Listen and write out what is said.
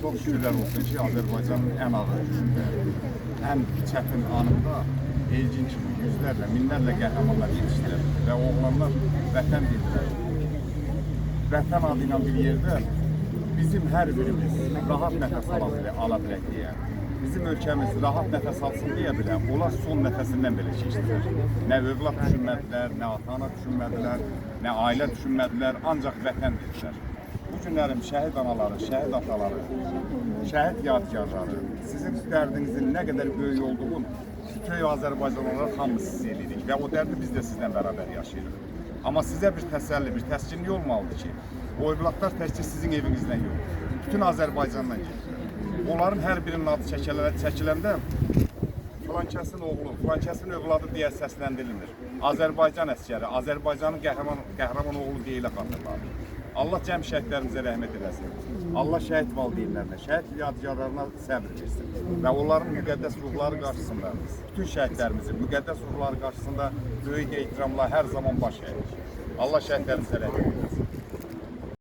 Çok şükürler olsun ki Azərbaycanın ən ağır gücündə, ən çətin anında Elcin kimi yüzlərlə, minlərlə qəhrəmanlar yetişdilər və oğlanlar vətən dedilər. Vətən adı ilə bir yerdə bizim hər birimiz rahat nəfəs ala bilək deyə, bizim ölkəmiz rahat nəfəs alsın deyə bilə, onlar son nəfəsindən belə keçdilər. Nə övlad düşünmədilər, nə ata-ana düşünmədilər, nə ailə düşünmədilər, ancaq vətən dedilər. Bu günlərim şəhid anaları, şəhid ataları, şəhid yadigarları, sizin dərdinizin nə qədər böyük olduğunu bütün Azərbaycan olaraq hamımız hiss edirik və o dərdi biz də sizlə bərabər yaşayırıq. Amma sizə bir təsəlli, bir təskinlik olmalıdır ki, o övladlar təkcə sizin evinizdən yox, bütün Azərbaycandan gedir. Onların hər birinin adı çəkiləndə filankəsin oğlu, filankəsin övladı deyə səsləndirilmir. Azərbaycan əsgəri, Azərbaycanın qəhrəman oğlu deyilə xatırlanır. Allah cəm şəhidlərimizə rəhmət eləsin. Allah şəhid valideynlərinə, şəhid yadigarlarına səbr versin və onların müqəddəs ruhları qarşısında, bütün şəhidlərimizin müqəddəs ruhları qarşısında böyük ehtiramla hər zaman baş əyir. Allah şəhidlərimizə rəhmət eləsin.